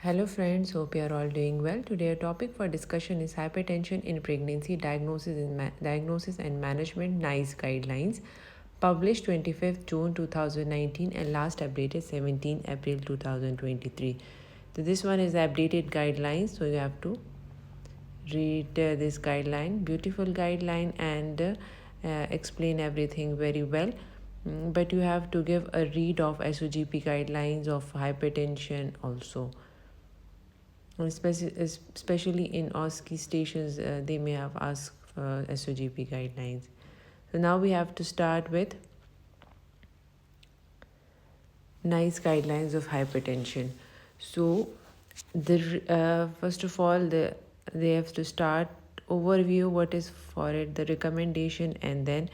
Hello friends, hope you are all doing well. Today our topic for discussion is hypertension in pregnancy diagnosis and management NICE guidelines, published 25th June 2019 and last updated 17 April 2023. So this one is updated guidelines, so you have to read this guideline, beautiful guideline, and explain everything very well. But you have to give a read of SOGP guidelines of hypertension also. Especially in OSCE stations, they may have asked for SOGP guidelines. So now we have to start with NICE guidelines of hypertension. So first of all, they have to start overview what is for it, the recommendation, and then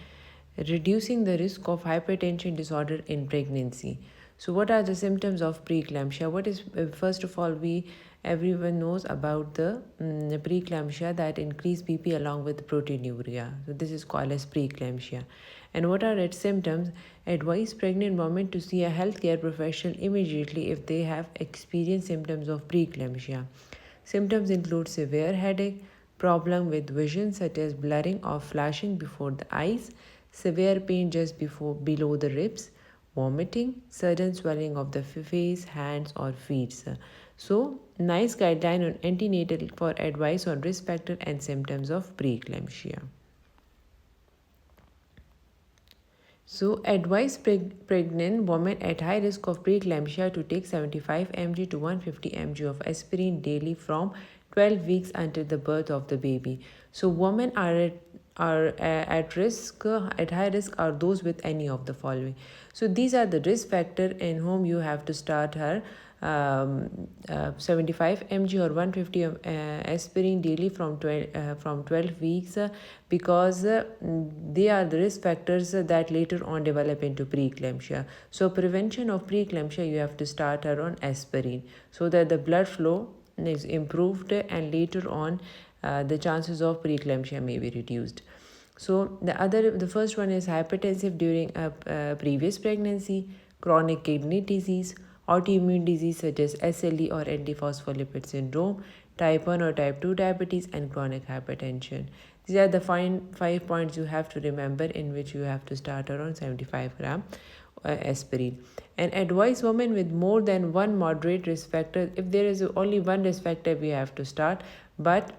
reducing the risk of hypertension disorder in pregnancy. So what are the symptoms of preeclampsia? What is first of all, we everyone knows about the preeclampsia, that increased BP along with proteinuria. So this is called as preeclampsia. And what are its symptoms? Advise pregnant women to see a healthcare professional immediately if they have experienced symptoms of preeclampsia. Symptoms include severe headache, problem with vision such as blurring or flashing before the eyes, severe pain just below the ribs, vomiting, sudden swelling of the face, hands or feet. So, NICE guideline on antenatal for advice on risk factor and symptoms of preeclampsia. So, advise pregnant women at high risk of preeclampsia to take 75 mg to 150 mg of aspirin daily from 12 weeks until the birth of the baby. So, women are at risk, at high risk are those with any of the following. So, these are the risk factor in whom you have to start her 75 mg or 150 aspirin daily from 12 weeks because they are the risk factors that later on develop into preeclampsia. So prevention of preeclampsia, you have to start her on aspirin so that the blood flow is improved and later on the chances of preeclampsia may be reduced. So the first one is hypertensive during a previous pregnancy, chronic kidney disease, autoimmune disease such as SLE or antiphospholipid syndrome, type 1 or type 2 diabetes, and chronic hypertension. These are the 5 points you have to remember in which you have to start around 75 gram aspirin. And advise women with more than one moderate risk factor. If there is only one risk factor, we have to start. But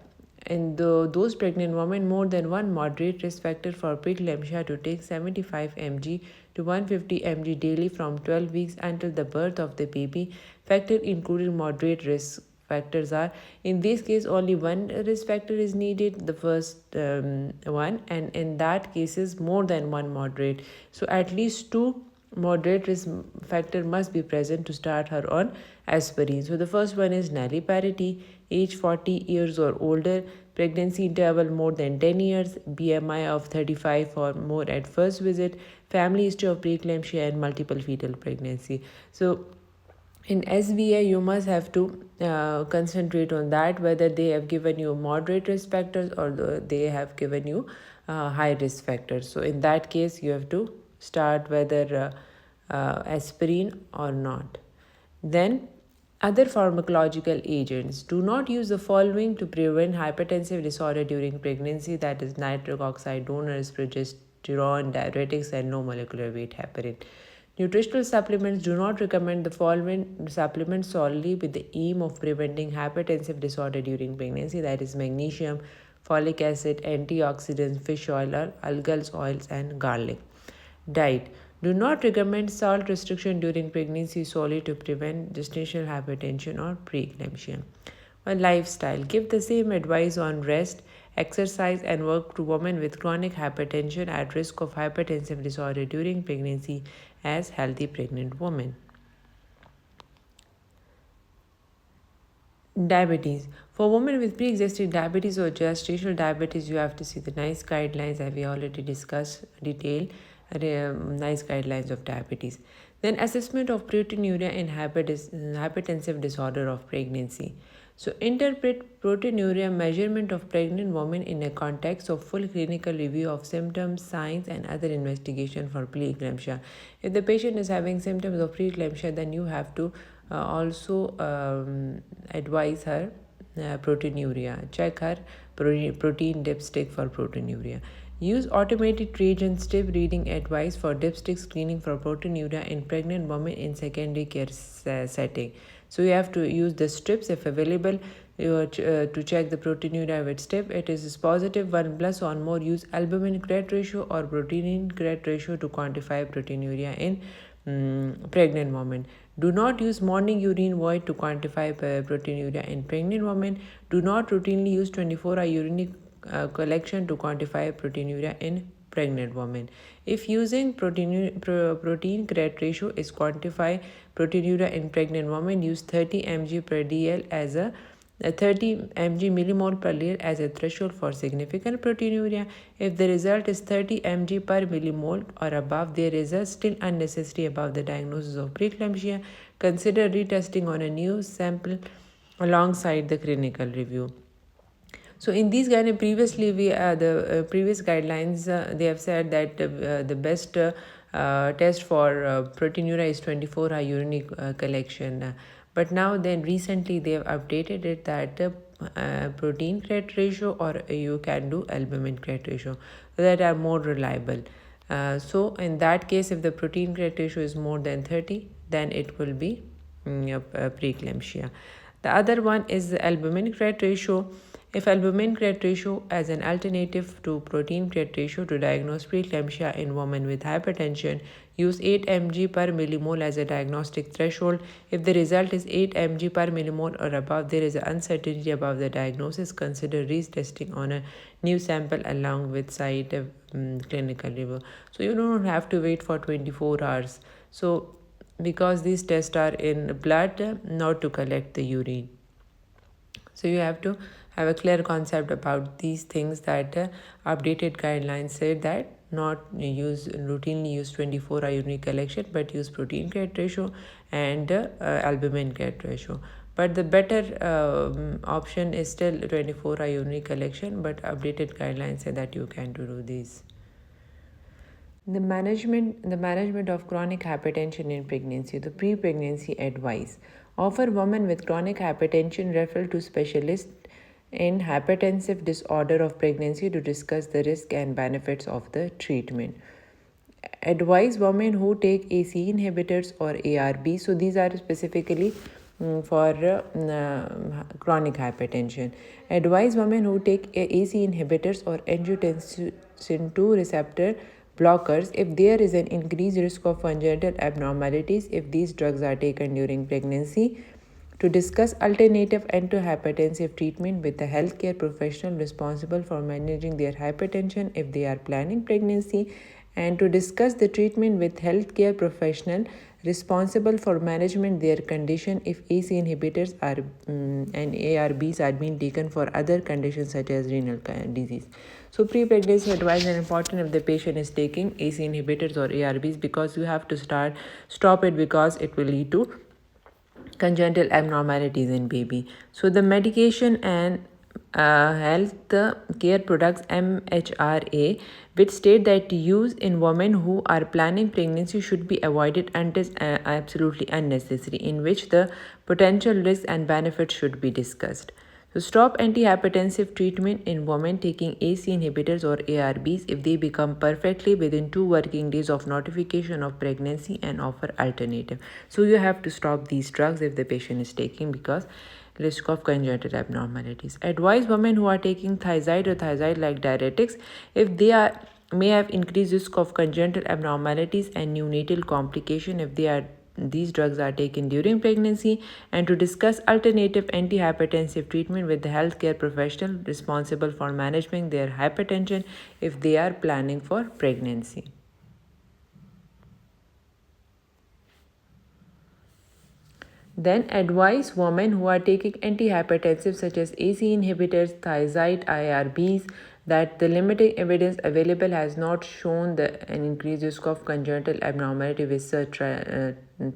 in those pregnant women, more than one moderate risk factor for preeclampsia to take 75 mg to 150 mg daily from 12 weeks until the birth of the baby. Factor including moderate risk factors are, in this case only one risk factor is needed, the first one, and in that cases more than one moderate. So at least two moderate risk factor must be present to start her on aspirin. So the first one is nulliparity, age 40 years or older, pregnancy interval more than 10 years, BMI of 35 or more at first visit, family history of preeclampsia and multiple fetal pregnancy. So in SBA, you must have to concentrate on that, whether they have given you moderate risk factors or they have given you high risk factors. So in that case, you have to start whether aspirin or not. Then other pharmacological agents. Do not use the following to prevent hypertensive disorder during pregnancy, that is nitric oxide, donors, progesterone, diuretics, and low molecular weight heparin. Nutritional supplements. Do not recommend the following supplements solely with the aim of preventing hypertensive disorder during pregnancy, that is magnesium, folic acid, antioxidants, fish oil, or algal oils, and garlic. Diet. Do not recommend salt restriction during pregnancy solely to prevent gestational hypertension or preeclampsia. Well, lifestyle. Give the same advice on rest, exercise, and work to women with chronic hypertension at risk of hypertensive disorder during pregnancy as healthy pregnant women. Diabetes. For women with pre-existing diabetes or gestational diabetes, you have to see the NICE guidelines that we already discussed detail. NICE guidelines of diabetes. Then assessment of proteinuria in hypertensive disorder of pregnancy. So interpret proteinuria measurement of pregnant women in a context of full clinical review of symptoms, signs, and other investigation for preeclampsia. If the patient is having symptoms of preeclampsia, then you have to Also advise her proteinuria. Check her protein dipstick for proteinuria. Use automated reagent strip reading advice for dipstick screening for proteinuria in pregnant women in secondary care setting. So you have to use the strips if available to check the proteinuria with strip. It is positive 1 plus or more. Use albumin creat ratio or protein creat ratio to quantify proteinuria in pregnant women. Do not use morning urine void to quantify proteinuria in pregnant women. Do not routinely use 24-hour urine collection to quantify proteinuria in pregnant women. If using protein creat ratio is quantify proteinuria in pregnant women, use 30 mg per dl as a 30 mg millimole per liter as a threshold for significant proteinuria. If the result is 30 mg per millimole or above, there is a still unnecessary above the diagnosis of preeclampsia. Consider retesting on a new sample alongside the clinical review. So in these previously we the previous guidelines they have said that the best test for proteinuria is 24-hour urine collection. But now then recently they have updated it that protein creat ratio or you can do albumin creat ratio that are more reliable. So in that case, if the protein creat ratio is more than 30, then it will be preeclampsia. The other one is the albumin creat ratio. If albumin creat ratio as an alternative to protein creat ratio to diagnose preeclampsia in women with hypertension, use 8 mg per millimole as a diagnostic threshold. If the result is 8 mg per millimole or above, there is uncertainty about the diagnosis. Consider retesting on a new sample along with site clinical review. So you don't have to wait for 24 hours. So because these tests are in blood, not to collect the urine. So you have to have a clear concept about these things that updated guidelines say that not routinely use 24-hour urine collection but use protein creat ratio and albumin creat ratio. But the better option is still 24-hour urine collection, but updated guidelines say that you can do these. The management of chronic hypertension in pregnancy. The pre-pregnancy advice. Offer women with chronic hypertension referral to specialists in hypertensive disorder of pregnancy to discuss the risk and benefits of the treatment. Advise women who take ACE inhibitors or ARB. So these are specifically for chronic hypertension. Advise women who take ACE inhibitors or angiotensin 2 receptor blockers if there is an increased risk of congenital abnormalities if these drugs are taken during pregnancy, to discuss alternative antihypertensive treatment with a healthcare professional responsible for managing their hypertension if they are planning pregnancy, and to discuss the treatment with healthcare professional responsible for management their condition if ACE inhibitors are and ARBs are being taken for other conditions such as renal disease. So pre-pregnancy advice is important if the patient is taking ACE inhibitors or ARBs, because you have to stop it because it will lead to congenital abnormalities in baby. So the medication and health care products MHRA, which state that use in women who are planning pregnancy should be avoided until absolutely unnecessary, in which the potential risks and benefits should be discussed. So stop antihypertensive treatment in women taking ACE inhibitors or ARBs if they become perfectly within 2 working days of notification of pregnancy, and offer alternative. So you have to stop these drugs if the patient is taking because risk of congenital abnormalities. Advise women who are taking thiazide or thiazide-like diuretics if they are may have increased risk of congenital abnormalities and neonatal complication if these drugs are taken during pregnancy, and to discuss alternative antihypertensive treatment with the healthcare professional responsible for managing their hypertension if they are planning for pregnancy. Then advise women who are taking antihypertensives such as ACE inhibitors, thiazide, IRBs that the limiting evidence available has not shown an increased risk of congenital abnormality with such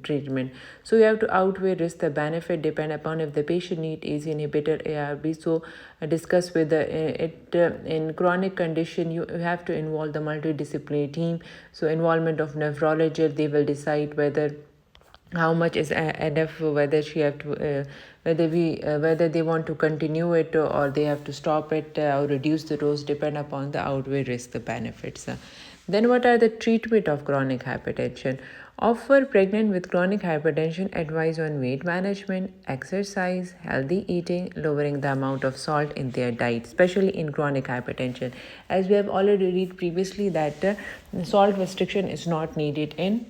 treatment. So you have to outweigh risk. The benefit depend upon if the patient needs ACE inhibitor, ARB. So discuss with in chronic condition you have to involve the multidisciplinary team. So involvement of nephrologist, they will decide whether how much is enough, whether she have to whether they want to continue it, or they have to stop it or reduce the dose, depend upon the outweigh risk the benefits. Then what are the treatment of chronic hypertension? Offer pregnant with chronic hypertension advice on weight management, exercise, healthy eating, lowering the amount of salt in their diet, especially in chronic hypertension. As we have already read previously that salt restriction is not needed in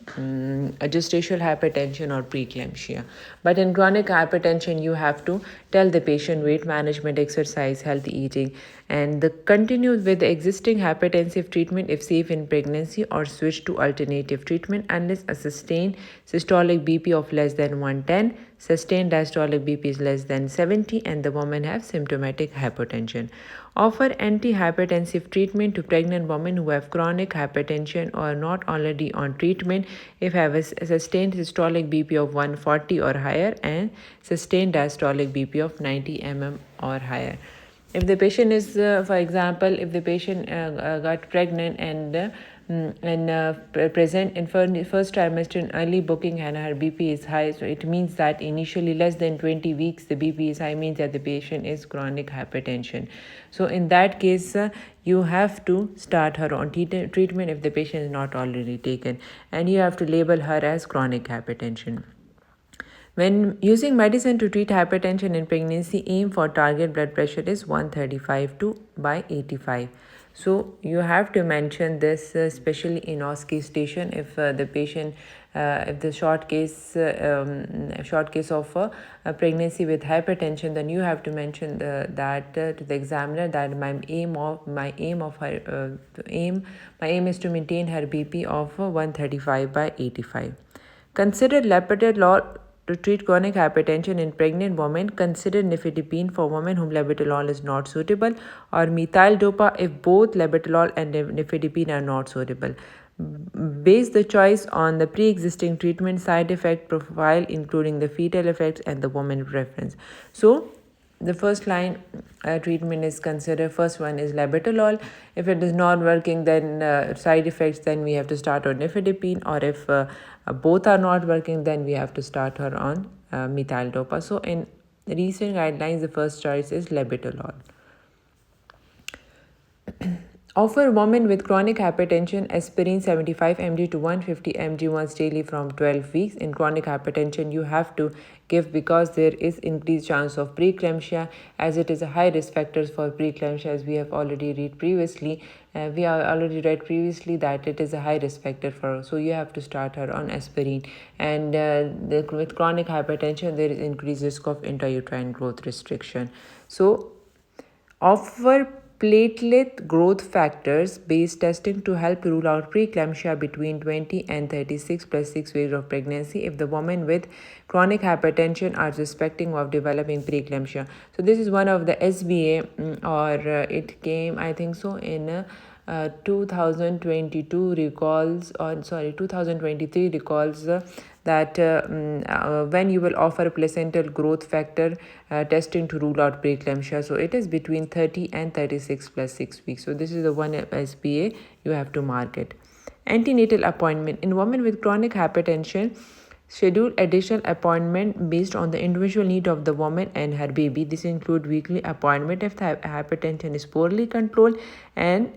gestational hypertension or preeclampsia. But in chronic hypertension, you have to tell the patient weight management, exercise, healthy eating, and continue with the existing hypertensive treatment if safe in pregnancy, or switch to alternative treatment unless a sustained systolic BP of less than 110, sustained diastolic BP is less than 70, and the woman have symptomatic hypertension. Offer antihypertensive treatment to pregnant women who have chronic hypertension or not already on treatment if have a sustained systolic BP of 140 or higher and sustained diastolic BP of 90 mm or higher. If the patient is, for example, if the patient got pregnant and present in first trimester in early booking and her BP is high, so it means that initially less than 20 weeks the BP is high, means that the patient is chronic hypertension. So in that case, you have to start her on treatment if the patient is not already taken, and you have to label her as chronic hypertension. When using medicine to treat hypertension in pregnancy, aim for target blood pressure is 135 to by 85. So you have to mention this, especially in OSCE station. If the patient, if the short case of a pregnancy with hypertension, then you have to mention that to the examiner that my aim is to maintain her BP of 135 by 85. Consider labetalol to treat chronic hypertension in pregnant women. Consider nifedipine for women whom labetalol is not suitable, or methyl-dopa if both labetalol and nifedipine are not suitable. Base the choice on the pre-existing treatment side effect profile, including the fetal effects and the woman preference. So the first line treatment is considered. First one is labetalol. If it is not working, then side effects, then we have to start on nifedipine, or if both are not working, then we have to start her on methyl-dopa. So in recent guidelines, the first choice is labetalol. Offer women with chronic hypertension aspirin 75 mg to 150 mg once daily from 12 weeks. In chronic hypertension, you have to give because there is increased chance of preeclampsia, as it is a high risk factors for preeclampsia, as we have already read previously. We have already read previously that it is a high risk factor for, so you have to start her on aspirin. And with chronic hypertension, there is increased risk of intrauterine growth restriction. So offer platelet growth factors based testing to help rule out preeclampsia between 20 and 36 plus 6 weeks of pregnancy if the woman with chronic hypertension are suspecting of developing preeclampsia. So this is one of the SBA, it came, I think so, in 2022 recalls, or sorry, 2023 recalls that when you will offer placental growth factor testing to rule out preeclampsia. So it is between 30 and 36 plus 6 weeks. So this is the one SBA you have to mark it. Antenatal appointment. In women with chronic hypertension, schedule additional appointment based on the individual need of the woman and her baby. This include weekly appointment if the hypertension is poorly controlled, and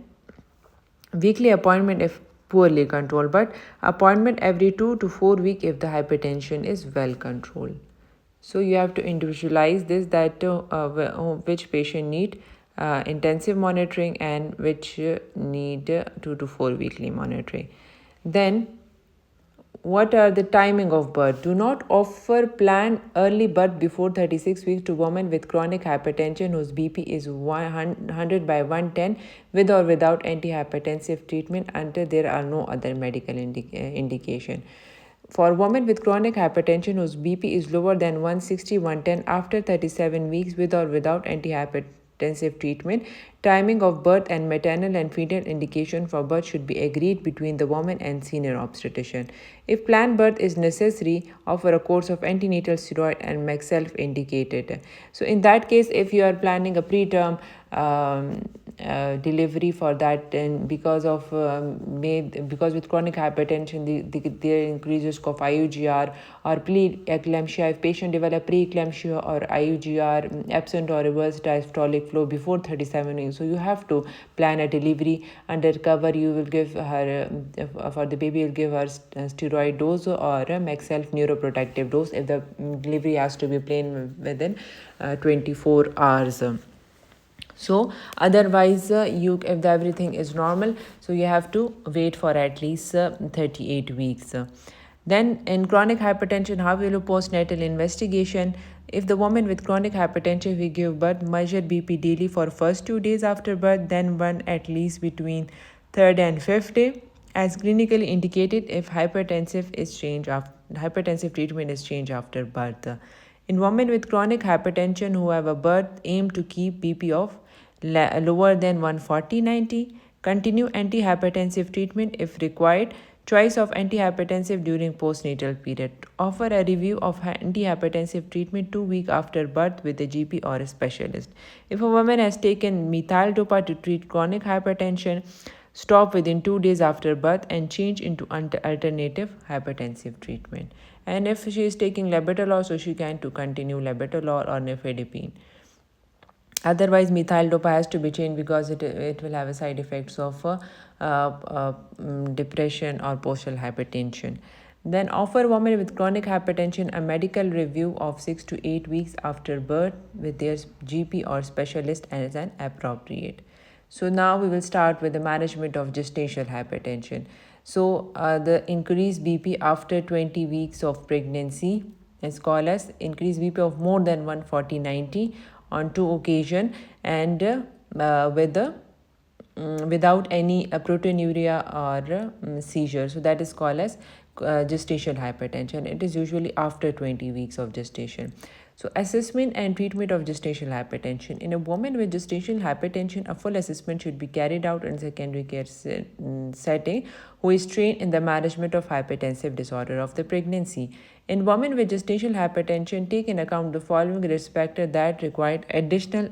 weekly appointment if poorly controlled, but appointment every 2 to 4 weeks if the hypertension is well controlled. So you have to individualize this, that which patient need intensive monitoring and which need 2 to 4 weekly monitoring. Then what are the timing of birth? Do not offer planned early birth before 36 weeks to women with chronic hypertension whose BP is 100 by 110 with or without antihypertensive treatment until there are no other medical indication. For women with chronic hypertension whose BP is lower than 160/110 after 37 weeks with or without antihypertensive treatment, timing of birth and maternal and fetal indication for birth should be agreed between the woman and senior obstetrician. If planned birth is necessary, offer a course of antenatal steroid and make self-indicated. So in that case, if you are planning a preterm delivery for that, and because with chronic hypertension there increased risk of IUGR or pre-eclampsia. If patient develop pre-eclampsia or IUGR absent or reverse diastolic flow before 37 weeks, so you have to plan a delivery. Under cover you will give her for the baby, you'll give her steroid dose or a Maxelf neuroprotective dose if the delivery has to be planned within 24 hours. So otherwise you if everything is normal, so you have to wait for at least 38 weeks. Then in chronic hypertension, how will you postnatal investigation? If the woman with chronic hypertension will give birth, measure BP daily for first 2 days after birth, then one at least between third and fifth day, as clinically indicated if hypertensive treatment is changed after birth. In women with chronic hypertension who have a birth, aim to keep BP of lower than 140/90. Continue antihypertensive treatment if required. Choice of antihypertensive during postnatal period. Offer a review of antihypertensive treatment 2 weeks after birth with a GP or a specialist. If a woman has taken methyl dopa to treat chronic hypertension, stop within 2 days after birth and change into alternative hypertensive treatment. And if she is taking labetalol, so she can to continue labetalol or nifedipine. Otherwise, methyl dopa has to be changed because it will have a side effects of depression or postural hypertension. Then offer women with chronic hypertension a medical review of 6 to 8 weeks after birth with their GP or specialist as an appropriate. So now we will start with the management of gestational hypertension. So the increased BP after 20 weeks of pregnancy is called as increased BP of more than 140/90 on 2 occasions and without any proteinuria or seizure. So that is called as gestational hypertension. It is usually after 20 weeks of gestation. So assessment and treatment of gestational hypertension. In a woman with gestational hypertension, a full assessment should be carried out in secondary care setting who is trained in the management of hypertensive disorder of the pregnancy. In women with gestational hypertension, take in account the following risk factors that require additional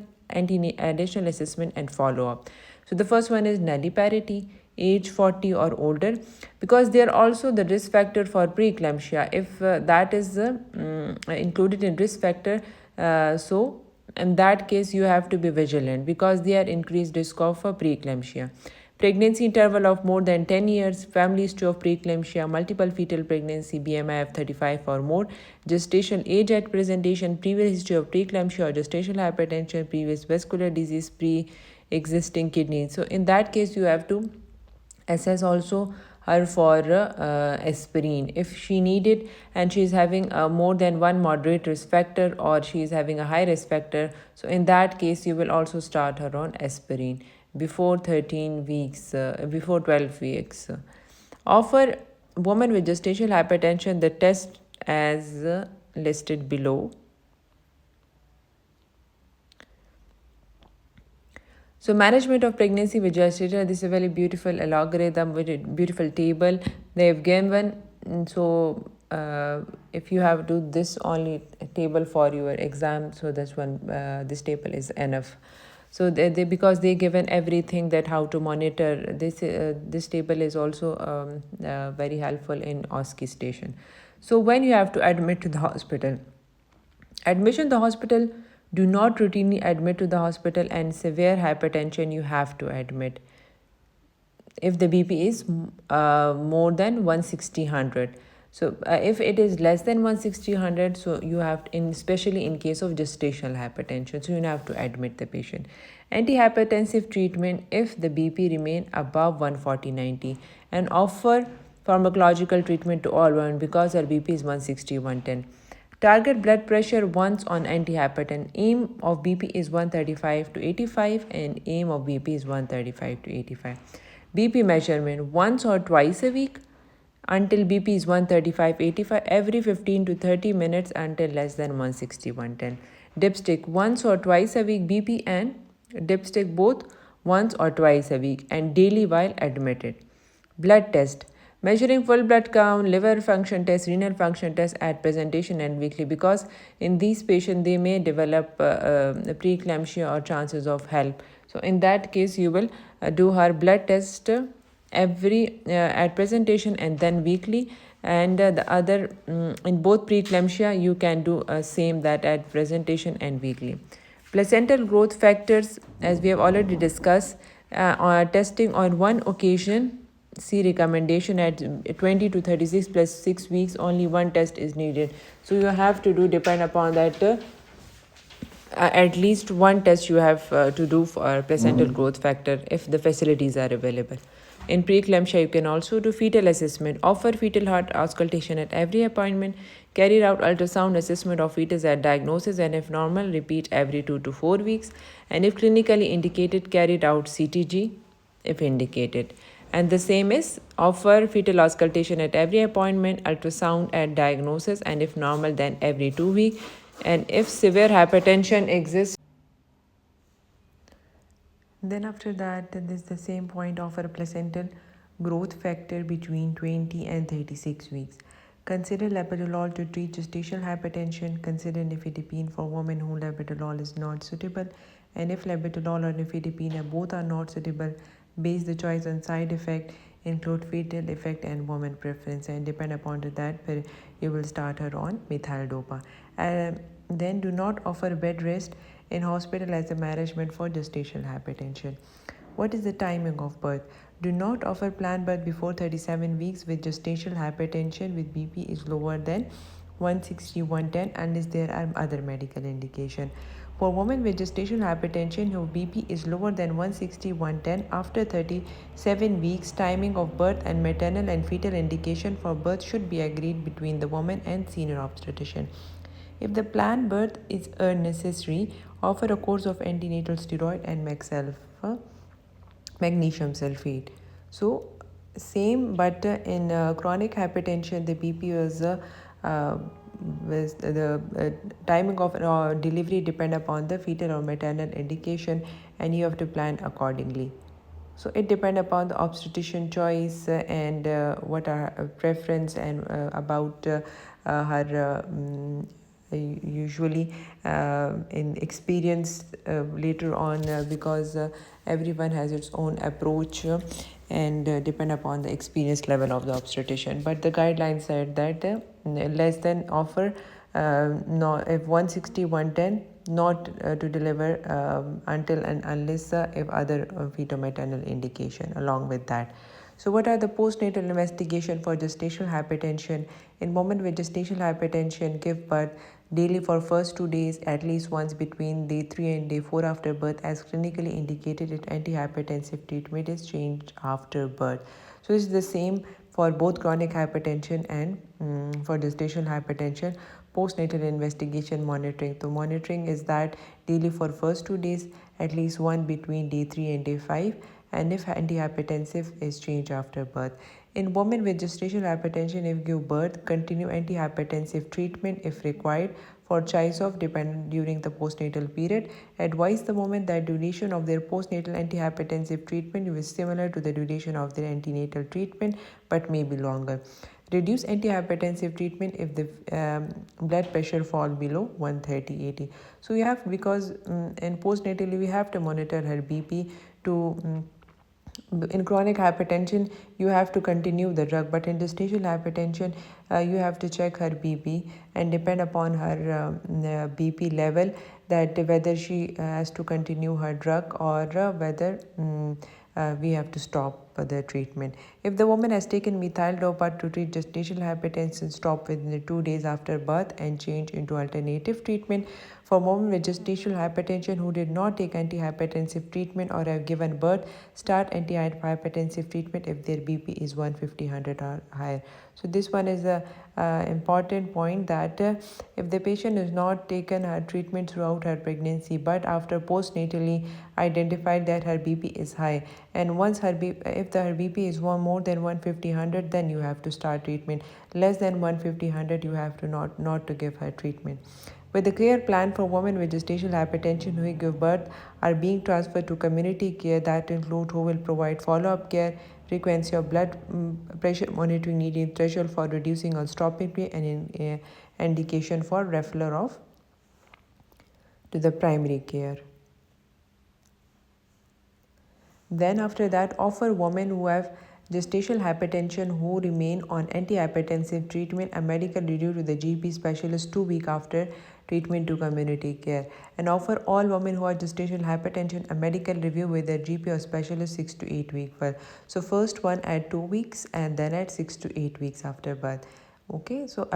assessment and follow-up. So the first one is nulliparity, age 40 or older, because they are also the risk factor for preeclampsia. If that is included in risk factor, so in that case you have to be vigilant because they are increased risk of preeclampsia. Pregnancy interval of more than 10 years, family history of preeclampsia, multiple fetal pregnancy, BMI of 35 or more, gestation age at presentation, previous history of preeclampsia or gestational hypertension, previous vascular disease, pre-existing kidney. So in that case, you have to assess also her for aspirin if she needed, and she is having more than one moderate risk factor or she is having a high risk factor. So in that case, you will also start her on aspirin before 13 weeks, before 12 weeks. Offer woman with gestational hypertension the test as listed below. So management of pregnancy with gestation, this is a very beautiful algorithm with a beautiful table they have given. So if you have to do this only table for your exam, so that's when this table is enough. So they because they given everything that how to monitor this table is also very helpful in OSCE station. So when you have to admit to the hospital, admission to the hospital, do not routinely admit to the hospital, and severe hypertension you have to admit if the BP is more than 160/100. So if it is less than 160/100, so you have to, especially in case of gestational hypertension, so you have to admit the patient. Antihypertensive treatment if the BP remain above 140/90, and offer pharmacological treatment to all women because her BP is 160/110. Target blood pressure once on antihypertension. Aim of BP is 135 to 85 and aim of BP is 135 to 85. BP measurement once or twice a week until BP is 135/85, every 15 to 30 minutes until less than 160/110. Dipstick once or twice a week, BP and dipstick both once or twice a week and daily while admitted. Blood test Measuring full blood count, liver function test, renal function test at presentation and weekly, because in these patients they may develop preeclampsia or chances of HELP. So in that case, you will do her blood test every at presentation and then weekly, and the other in both preeclampsia you can do same that at presentation and weekly. Placental growth factors, as we have already discussed, are testing on one occasion. See recommendation at 20 to 36 plus 6 weeks, only one test is needed. So you have to do, depend upon that, at least one test you have to do for placental growth factor if the facilities are available. In preeclampsia, you can also do fetal assessment, offer fetal heart auscultation at every appointment, carry out ultrasound assessment of fetus at diagnosis, and if normal, repeat every 2 to 4 weeks, and if clinically indicated, carry out CTG if indicated. And the same is offer fetal auscultation at every appointment, ultrasound at diagnosis, and if normal, then every 2 weeks. And if severe hypertension exists, then after that, this is the same point of a placental growth factor between 20 and 36 weeks. Consider labetalol to treat gestational hypertension. Consider nifedipine for women who labetalol is not suitable. And if labetalol or nifedipine both are not suitable, base the choice on side effect, include fetal effect and woman preference, and depend upon that you will start her on methyl-dopa. Then do not offer bed rest in hospital as a management for gestational hypertension. What is the timing of birth? Do not offer planned birth before 37 weeks with gestational hypertension with BP is lower than 160/110 unless there are other medical indication. For women with gestational hypertension whose BP is lower than 160/110 after 37 weeks, timing of birth and maternal and fetal indication for birth should be agreed between the woman and senior obstetrician. If the planned birth is necessary, offer a course of antenatal steroid and magnesium sulfate. So same, but in chronic hypertension, the BP was the timing of delivery depend upon the fetal or maternal indication, and you have to plan accordingly. So it depends upon the obstetrician choice and what are preference and about her usually in experience later on, because everyone has its own approach and depend upon the experience level of the obstetrician. But the guidelines said that less than offer no, if 160/110 not to deliver until and unless if other fetal-maternal indication along with that. So what are the postnatal investigation for gestational hypertension? In women with gestational hypertension, give birth daily for first 2 days, at least once between day 3 and day 4 after birth, as clinically indicated if antihypertensive treatment is changed after birth. So it's the same for both chronic hypertension and for gestational hypertension. Postnatal investigation monitoring. So monitoring is that daily for first 2 days, at least one between day 3 and day 5, and if antihypertensive is changed after birth. In women with gestational hypertension, if give birth, continue antihypertensive treatment if required for choice of dependent during the postnatal period. Advise the woman that duration of their postnatal antihypertensive treatment is similar to the duration of their antenatal treatment but may be longer. Reduce antihypertensive treatment if the blood pressure fall below 130/80. So you have, because in postnatally we have to monitor her BP to in chronic hypertension you have to continue the drug, but in gestational hypertension you have to check her BP and depend upon her BP level that whether she has to continue her drug or whether we have to stop the treatment. If the woman has taken methyl-dopa to treat gestational hypertension, stop within 2 days after birth and change into alternative treatment. For women with gestational hypertension who did not take antihypertensive treatment or have given birth, start antihypertensive treatment if their BP is 150/100 or higher. So this one is a important point, that if the patient has not taken her treatment throughout her pregnancy but after postnatally identified that her BP is high, and once her if her BP is more than 150/100, then you have to start treatment. Less than 150/100 you have to not to give her treatment. With a clear plan for women with gestational hypertension who give birth are being transferred to community care that include who will provide follow-up care, frequency of blood pressure monitoring needed, threshold for reducing or stopping, and indication for referral of to the primary care. Then after that, offer women who have gestational hypertension who remain on antihypertensive treatment a medical review to the GP specialist 2 weeks after treatment to community care, and offer all women who have gestational hypertension a medical review with their GP or specialist 6 to 8 weeks. So first one at 2 weeks and then at 6 to 8 weeks after birth. Okay, so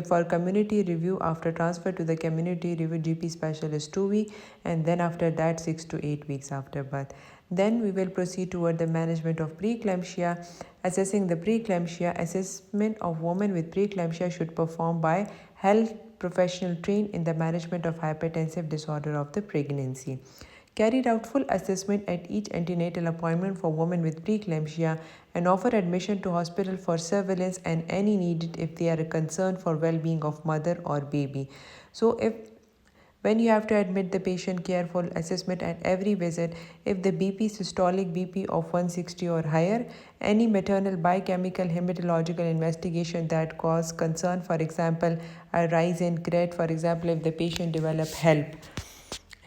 for community review after transfer to the community review GP specialist 2 weeks, and then after that 6 to 8 weeks after birth. Then we will proceed toward the management of preeclampsia. Assessing the preeclampsia, assessment of women with preeclampsia should perform by health professional trained in the management of hypertensive disorder of the pregnancy. Carried out full assessment at each antenatal appointment for women with preeclampsia, and offer admission to hospital for surveillance and any needed if they are concerned for well-being of mother or baby. So when you have to admit the patient, careful assessment at every visit. If the BP systolic BP of 160 or higher, any maternal biochemical hematological investigation that cause concern, for example a rise in creat, for example if the patient develop HELP.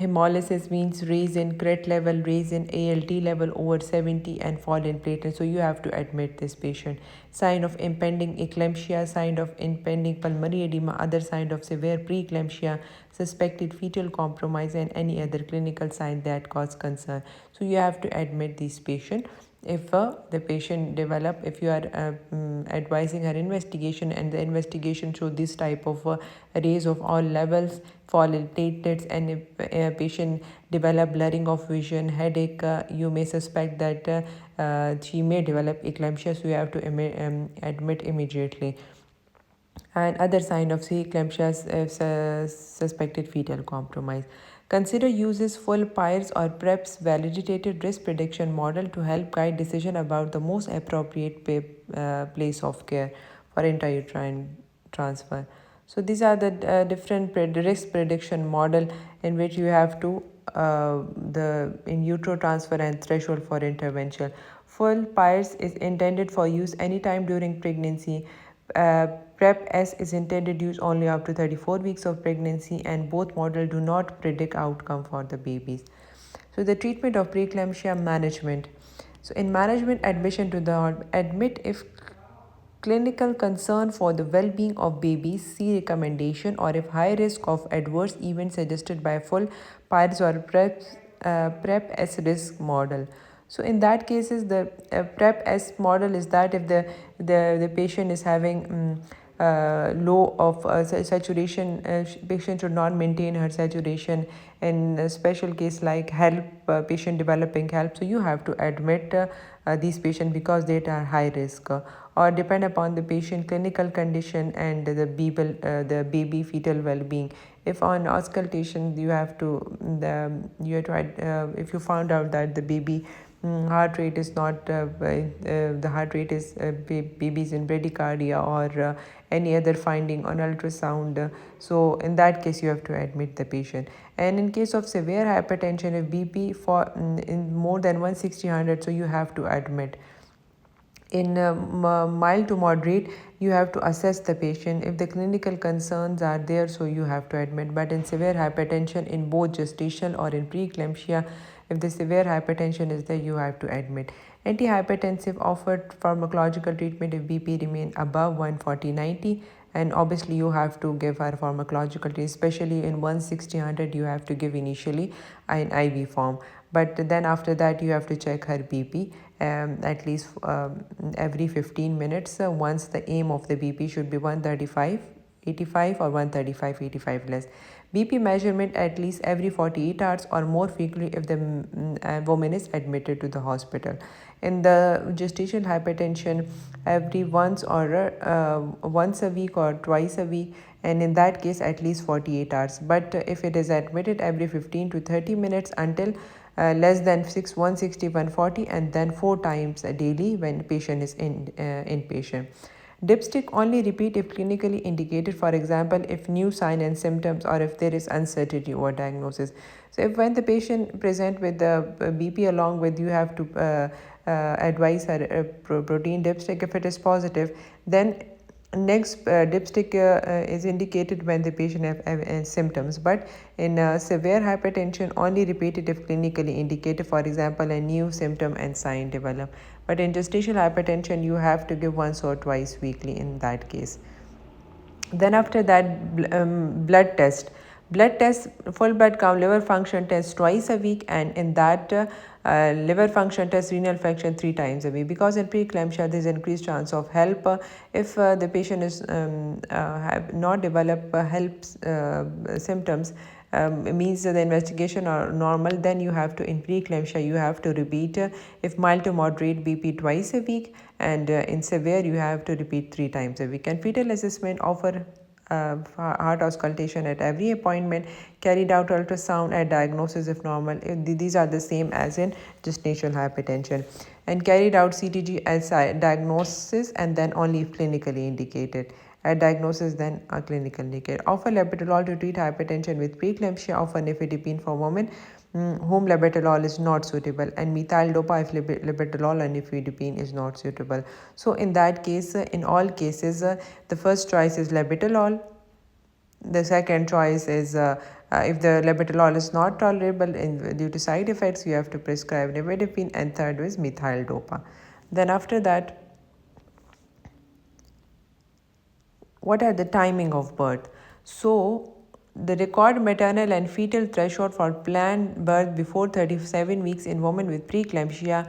Hemolysis means raise in creat level, raise in ALT level over 70 and fall in platelets. So you have to admit this patient. Sign of impending eclampsia, sign of impending pulmonary edema, other sign of severe preeclampsia, suspected fetal compromise, and any other clinical sign that cause concern. So you have to admit this patient. If the patient develop, if you are advising her investigation and the investigation show this type of raise of all levels, fall in platelets, and if a patient develop blurring of vision, headache, you may suspect that she may develop eclampsia, so you have to admit immediately. And other sign of preeclampsia is suspected fetal compromise. Consider uses full PIRES or PrEP's validated risk prediction model to help guide decision about the most appropriate place of care for intrauterine transfer. So these are the different risk prediction model in which you have to the in utero transfer and threshold for intervention. Full PIRES is intended for use anytime during pregnancy. PrEP-S is intended use only up to 34 weeks of pregnancy, and both models do not predict outcome for the babies. So the treatment of preeclampsia management. So in management, admission to the admit if clinical concern for the well-being of babies, see recommendation, or if high risk of adverse events suggested by full PIRES or PrEP-S risk model. So in that cases, the PrEP-S model is that if the patient is having low of saturation, patient should not maintain her saturation. In a special case like HELP, patient developing HELP, so you have to admit these patients because they are high risk, or depend upon the patient clinical condition and the baby fetal well-being. If on auscultation you have to if you found out that the baby heart rate is not the heart rate is babies in bradycardia, or any other finding on ultrasound, so in that case you have to admit the patient. And in case of severe hypertension, if BP for in more than 160/100, so you have to admit. In mild to moderate, you have to assess the patient if the clinical concerns are there, so you have to admit. But in severe hypertension in both gestational or in preeclampsia, if the severe hypertension is there, you have to admit. Antihypertensive offered pharmacological treatment if BP remain above 140/90, and obviously you have to give her pharmacological treatment, especially in 160/100 you have to give initially in IV form, but then after that you have to check her BP at least every 15 minutes. Once the aim of the BP should be 135/85 or 135/85 less. BP measurement at least every 48 hours or more frequently if the woman is admitted to the hospital. In the gestational hypertension, every once a week or twice a week, and in that case at least 48 hours. But if it is admitted every 15 to 30 minutes until less than 160, 140, and then 4 times daily when patient is inpatient. Dipstick only repeat if clinically indicated, for example, if new sign and symptoms or if there is uncertainty over diagnosis. So if when the patient present with the BP along with, you have to advise her protein dipstick. If it is positive, then next dipstick is indicated when the patient have symptoms, but in severe hypertension only repeated if clinically indicated, for example a new symptom and sign develop. But in gestational hypertension you have to give once or twice weekly in that case. Then after that, blood test, full blood count, liver function test twice a week, and in that liver function test, renal function 3 times a week. Because in preeclampsia there is increased chance of HELP. If the patient is have not developed HELP symptoms, means the investigation are normal, then you have to, in preeclampsia you have to repeat if mild to moderate BP twice a week, and in severe you have to repeat 3 times a week. And fetal assessment offer heart auscultation at every appointment, carried out ultrasound at diagnosis if normal. These are the same as in gestational hypertension, and carried out CTG as diagnosis and then only if clinically indicated. At diagnosis, then a clinical indicator. Offer labetalol to treat hypertension with preeclampsia. Offer nifedipine for women whom labetalol is not suitable, and methyl dopa if labetalol and nifedipine is not suitable. So in that case, in all cases, the first choice is labetalol. The second choice is if the labetalol is not tolerable due to side effects, you have to prescribe nifedipine, and third is methyl dopa. Then after that, what are the timing of birth? So the record maternal and fetal threshold for planned birth before 37 weeks in women with preeclampsia.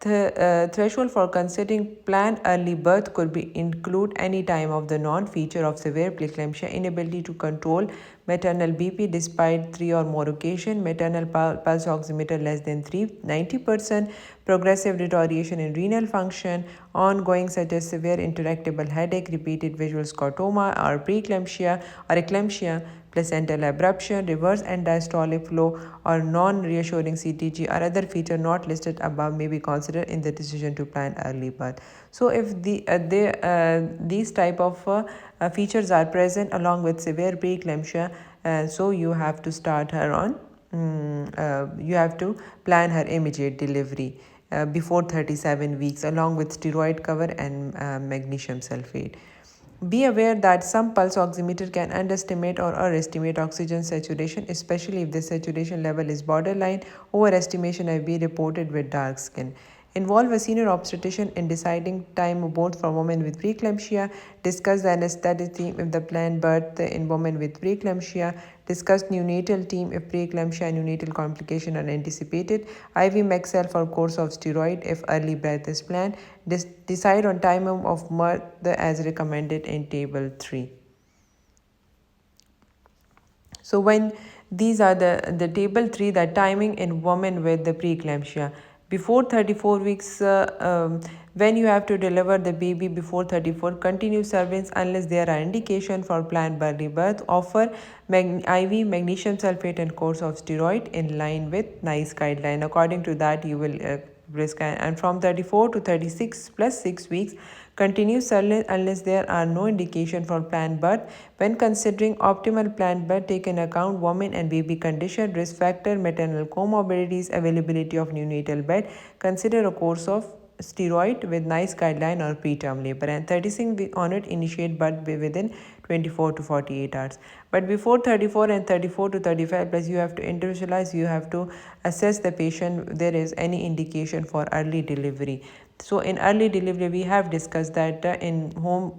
The threshold for considering planned early birth could be include any time of the non-feature of severe preeclampsia, inability to control maternal BP despite 3 or more occasions, maternal pulse oximeter less than 90%, progressive deterioration in renal function, ongoing such as severe interactable headache, repeated visual scotoma or preeclampsia or eclampsia, placental abruption, reverse and diastolic flow, or non-reassuring CTG or other feature not listed above may be considered in the decision to plan early birth. So if these type of features are present along with severe preeclampsia, so you have to start her on, you have to plan her immediate delivery before 37 weeks along with steroid cover and magnesium sulfate. Be aware that some pulse oximeter can underestimate or overestimate oxygen saturation, especially if the saturation level is borderline. Overestimation may be reported with dark skin. Involve a senior obstetrician in deciding time both for women with preeclampsia. Discuss the anesthetic team if the planned birth in women with preeclampsia. Discuss neonatal team if preeclampsia and neonatal complication are anticipated. IV Mexel for course of steroid if early birth is planned. Decide on time of birth as recommended in table 3. So when these are the table 3, the timing in women with the preeclampsia. Before 34 weeks, when you have to deliver the baby before 34, continue surveillance unless there are indication for planned early birth. Offer IV magnesium sulfate and course of steroid in line with NICE guideline. According to that, you will risk. And from 34 to 36 plus 6 weeks, continue surveillance unless there are no indication for planned birth. When considering optimal planned birth, take into account woman and baby condition, risk factor, maternal comorbidities, availability of neonatal bed. Consider a course of steroid with NICE guideline or preterm labor, and 36 week on it, initiate birth within 24 to 48 hours. But before 34 and 34 to 35 plus, you have to individualize, you have to assess the patient there is any indication for early delivery. So in early delivery we have discussed that in home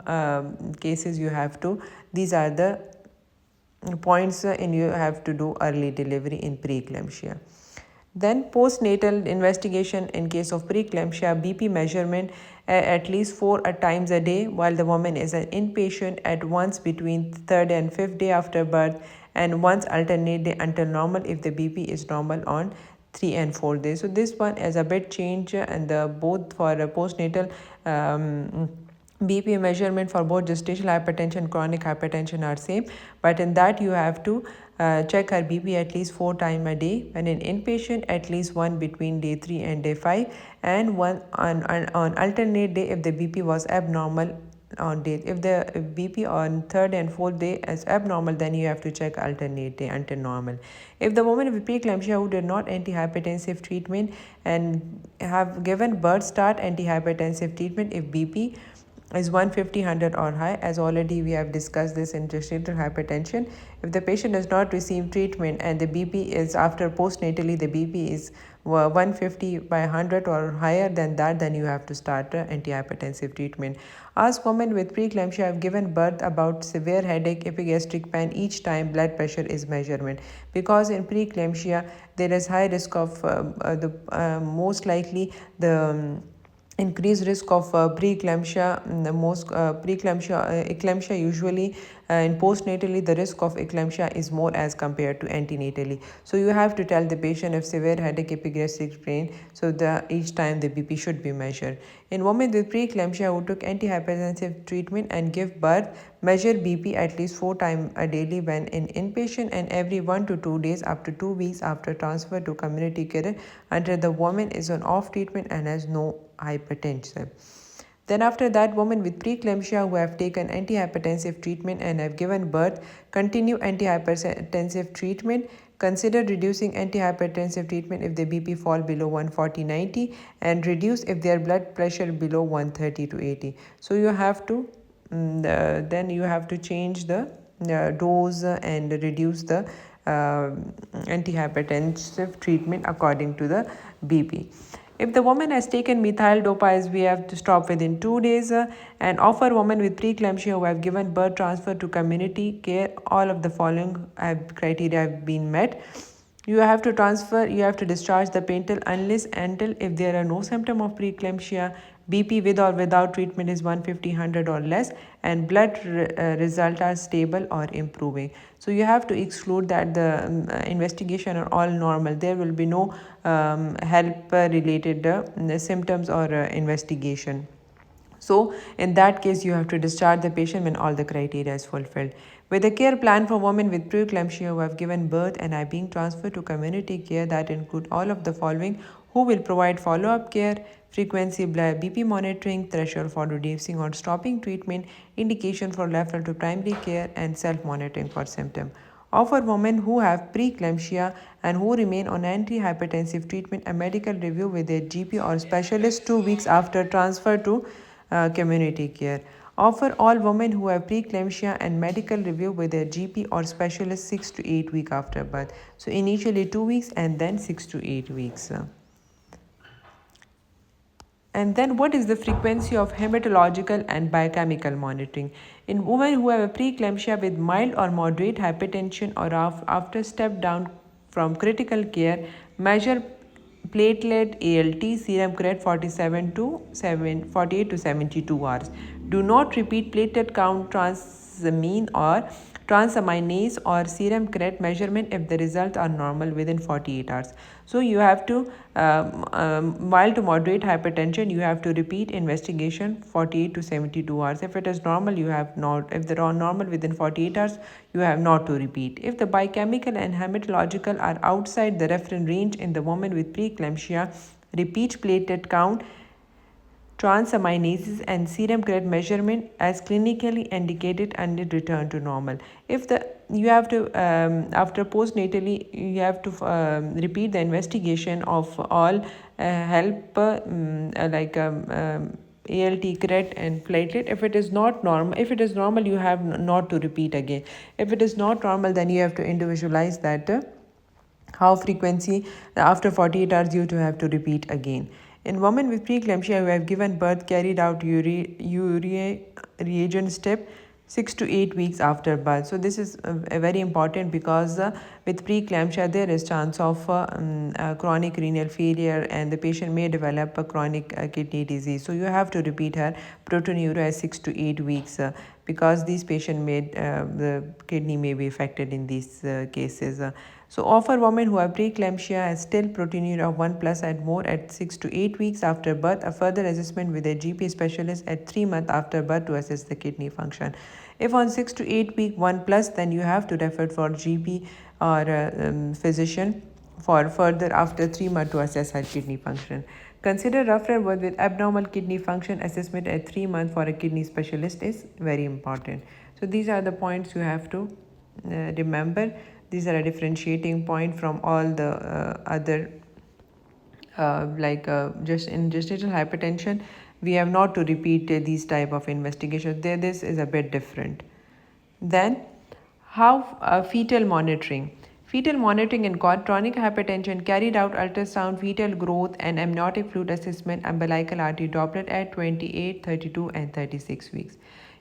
cases you have to, these are the points and you have to do early delivery in preeclampsia. Then postnatal investigation in case of preeclampsia, BP measurement at least 4 times a day while the woman is an inpatient, at once between 3rd and 5th day after birth, and once alternate day until normal if the BP is normal on 3 and 4 days. So this one is a bit change, and both for postnatal BP measurement for both gestational hypertension, chronic hypertension are same, but in that you have to check her BP at least 4 times a day. When in inpatient, at least one between day 3 and day 5, and one on alternate day if the BP was abnormal on day. If the BP on third and fourth day is abnormal, then you have to check alternate day until normal. If the woman with preeclampsia who did not antihypertensive treatment and have given birth, start antihypertensive treatment if BP is 150, 100 or high. As already we have discussed this in gestational hypertension, if the patient does not receive treatment and the BP is after postnatally, the BP is 150 by 100 or higher than that, then you have to start antihypertensive treatment. Ask women with preeclampsia have given birth about severe headache, epigastric pain each time blood pressure is measurement, because in preeclampsia there is high risk of most likely the increased risk of preeclampsia. The most preeclampsia eclampsia usually in postnatally the risk of eclampsia is more as compared to antenatally. So you have to tell the patient if severe headache, epigastric pain, so the each time the BP should be measured. In women with preeclampsia who took antihypertensive treatment and give birth, measure BP at least 4 times a daily when in inpatient and every 1 to 2 days up to 2 weeks after transfer to community care until the woman is on off treatment and has no hypertension. Then after that, women with preeclampsia who have taken antihypertensive treatment and have given birth, continue antihypertensive treatment. Consider reducing antihypertensive treatment if the BP fall below 140/90 and reduce if their blood pressure below 130 to 80. So you have to then you have to change the dose and reduce the antihypertensive treatment according to the BP. If the woman has taken methyl dopamine, we have to stop within 2 days and offer women with preeclampsia who have given birth transfer to community care. All of the following criteria have been met. You have to transfer, you have to discharge the paintal unless until if there are no symptom of preeclampsia, BP with or without treatment is 150, 100 or less, and blood result are stable or improving. So you have to exclude that the investigation are all normal. There will be no help related symptoms or investigation. So in that case, you have to discharge the patient when all the criteria is fulfilled. With a care plan for women with preeclampsia who have given birth and are being transferred to community care that include all of the following, who will provide follow-up care, frequency BP monitoring, threshold for reducing or stopping treatment, indication for referral to primary care, and self-monitoring for symptom. Offer women who have preeclampsia and who remain on antihypertensive treatment a medical review with their GP or specialist 2 weeks after transfer to community care. Offer all women who have preeclampsia and medical review with their GP or specialist 6 to 8 weeks after birth. So initially 2 weeks and then 6 to 8 weeks. And then what is the frequency of hematological and biochemical monitoring? In women who have a preeclampsia with mild or moderate hypertension or after step down from critical care, measure platelet, ALT, serum creat 48 to 72 hours. Do not repeat platelet count, transamine or transaminase or serum creat measurement if the results are normal within 48 hours. So you have to mild to moderate hypertension, you have to repeat investigation 48 to 72 hours. If it is normal, you have not. If they are normal within 48 hours, you have not to repeat. If the biochemical and hematological are outside the reference range in the woman with preeclampsia, repeat platelet count, transaminases and serum creat measurement as clinically indicated and return to normal. If the you have to after postnatally you have to repeat the investigation of all help ALT, creat and platelet. If it is not normal, if it is normal, you have not to repeat again. If it is not normal, then you have to individualize that how frequency after 48 hours you to have to repeat again. In women with preeclampsia who have given birth, carried out urea reagent step 6 to 8 weeks after birth. So this is very important because with preeclampsia there is chance of chronic renal failure and the patient may develop a chronic kidney disease. So you have to repeat her proteinuria as 6 to 8 weeks because these patients may the kidney may be affected in these cases. So offer women who have preeclampsia has still proteinuria of 1 plus and more at 6 to 8 weeks after birth, a further assessment with a GP specialist at 3 months after birth to assess the kidney function. If on 6 to 8 week 1 plus, then you have to refer for GP or physician for further after 3 months to assess her kidney function. Consider referral with abnormal kidney function assessment at 3 months for a kidney specialist is very important. So these are the points you have to remember. These are a differentiating point from all the other just in gestational hypertension. We have not to repeat these type of investigations. There this is a bit different. Then how fetal monitoring. Fetal monitoring in chronic hypertension carried out ultrasound, fetal growth and amniotic fluid assessment, umbilical artery Doppler at 28, 32 and 36 weeks.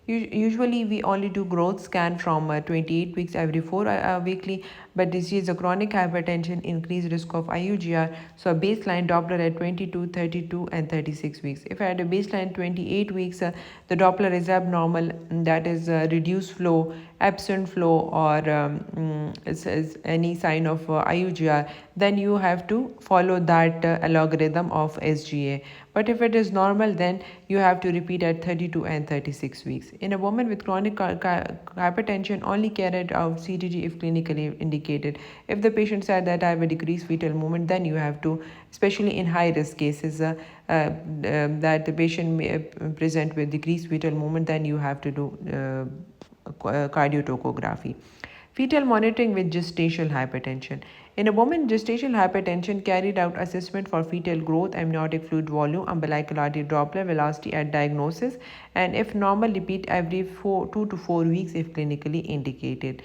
Usually we only do growth scan from 28 weeks every 4 weekly, but this is a chronic hypertension, increased risk of IUGR. So a baseline Doppler at 22, 32 and 36 weeks. If I had a baseline 28 weeks, the Doppler is abnormal, that is reduced flow, absent flow, or is any sign of IUGR, then you have to follow that algorithm of SGA. But if it is normal, then you have to repeat at 32 and 36 weeks. In a woman with chronic hypertension, only carry out CTG if clinically indicated. If the patient said that I have a decreased fetal movement, then you have to, especially in high risk cases, that the patient may present with decreased fetal movement, then you have to do cardiotocography. Fetal monitoring with gestational hypertension. In a woman, gestational hypertension carried out assessment for fetal growth, amniotic fluid volume, umbilical artery Doppler velocity at diagnosis, and if normal, repeat every 2 to 4 weeks if clinically indicated.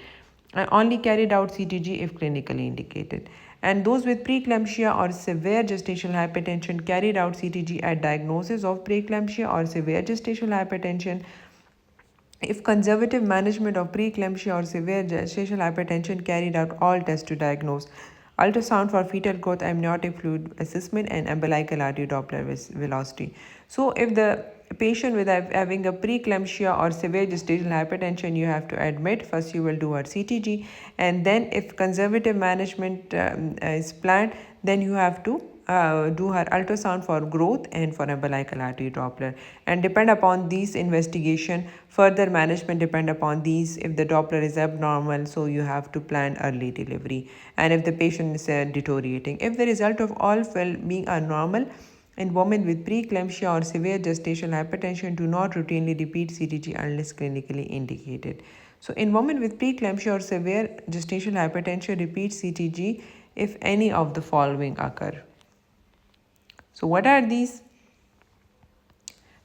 Only carried out CTG if clinically indicated. And those with preeclampsia or severe gestational hypertension carried out CTG at diagnosis of preeclampsia or severe gestational hypertension. If conservative management of preeclampsia or severe gestational hypertension carried out all tests to diagnose ultrasound for fetal growth, amniotic fluid assessment, and umbilical artery Doppler velocity. So, if the patient with having a preeclampsia or severe gestational hypertension, you have to admit. First, you will do a CTG, and then if conservative management is planned, then you have to do her ultrasound for growth and for umbilical artery Doppler, and depend upon these investigation, further management depend upon these. If the Doppler is abnormal, so you have to plan early delivery, and if the patient is deteriorating. If the result of all being are normal, in women with preeclampsia or severe gestational hypertension, do not routinely repeat CTG unless clinically indicated. So in women with preeclampsia or severe gestational hypertension, repeat CTG if any of the following occur. So what are these?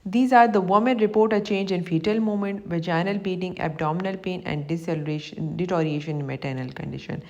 These are the women report a change in fetal movement, vaginal bleeding, abdominal pain, and deterioration in maternal condition.